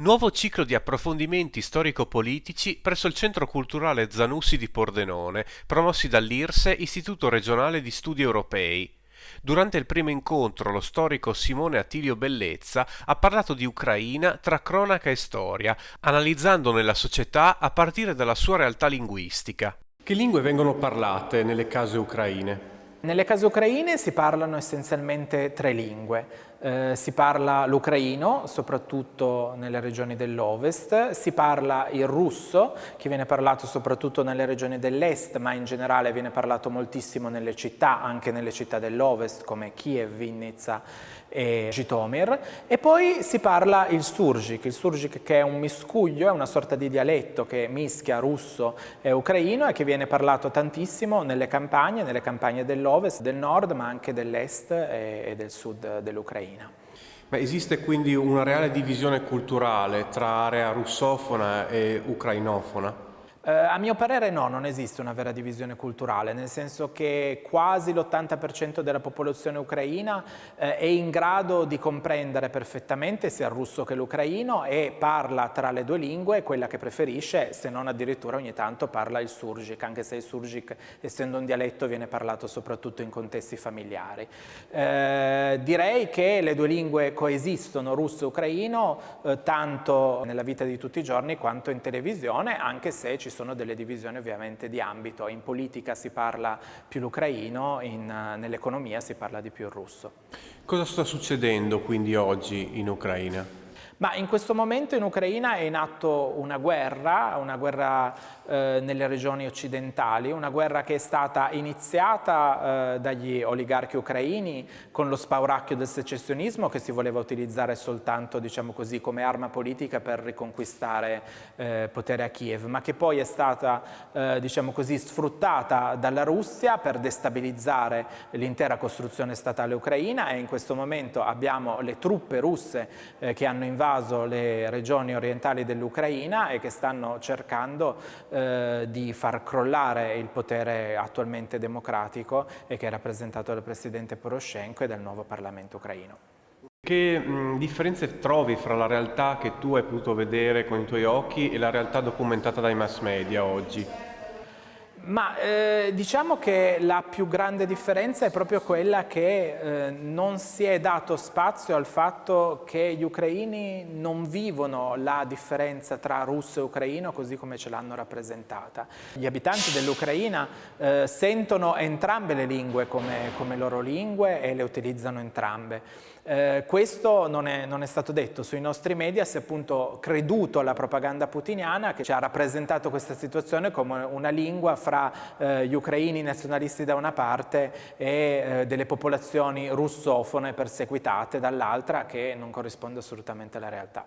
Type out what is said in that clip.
Nuovo ciclo di approfondimenti storico-politici presso il Centro Culturale Zanussi di Pordenone, promossi dall'IRSE, Istituto Regionale di Studi Europei. Durante il primo incontro lo storico Simone Attilio Bellezza ha parlato di Ucraina tra cronaca e storia, analizzandone la società a partire dalla sua realtà linguistica. Che lingue vengono parlate nelle case ucraine? Nelle case ucraine si parlano essenzialmente tre lingue. Si parla l'ucraino, soprattutto nelle regioni dell'ovest, si parla il russo, che viene parlato soprattutto nelle regioni dell'est, ma in generale viene parlato moltissimo nelle città, anche nelle città dell'ovest, come Kiev, Vinnytsia e Zhytomyr, e poi si parla il surgic che è un miscuglio, è una sorta di dialetto che mischia russo e ucraino e che viene parlato tantissimo nelle campagne dell'ovest, del nord, ma anche dell'est e del sud dell'Ucraina. Ma esiste quindi una reale divisione culturale tra area russofona e ucrainofona? A mio parere no, non esiste una vera divisione culturale, nel senso che quasi l'80% della popolazione ucraina è in grado di comprendere perfettamente sia il russo che l'ucraino e parla tra le due lingue quella che preferisce, se non addirittura ogni tanto parla il surgic, anche se il surgic, essendo un dialetto, viene parlato soprattutto in contesti familiari. Direi che le due lingue coesistono, russo e ucraino, tanto nella vita di tutti i giorni quanto in televisione, anche se ci sono delle divisioni ovviamente di ambito. In politica si parla più l'ucraino, nell'economia si parla di più il russo. Cosa sta succedendo quindi oggi in Ucraina? Ma in questo momento in Ucraina è in atto una guerra nelle regioni occidentali, una guerra che è stata iniziata dagli oligarchi ucraini con lo spauracchio del secessionismo che si voleva utilizzare soltanto, diciamo così, come arma politica per riconquistare potere a Kiev, ma che poi è stata, diciamo così, sfruttata dalla Russia per destabilizzare l'intera costruzione statale ucraina e in questo momento abbiamo le truppe russe che hanno invaso le regioni orientali dell'Ucraina e che stanno cercando di far crollare il potere attualmente democratico e che è rappresentato dal presidente Poroshenko e dal nuovo Parlamento ucraino. Che differenze trovi fra la realtà che tu hai potuto vedere con i tuoi occhi e la realtà documentata dai mass media oggi? Ma diciamo che la più grande differenza è proprio quella che non si è dato spazio al fatto che gli ucraini non vivono la differenza tra russo e ucraino così come ce l'hanno rappresentata. Gli abitanti dell'Ucraina sentono entrambe le lingue come loro lingue e le utilizzano entrambe. Questo non è stato detto sui nostri media, si è appunto creduto alla propaganda putiniana che ci ha rappresentato questa situazione come una lingua fra gli ucraini nazionalisti da una parte e delle popolazioni russofone perseguitate dall'altra, che non corrisponde assolutamente alla realtà.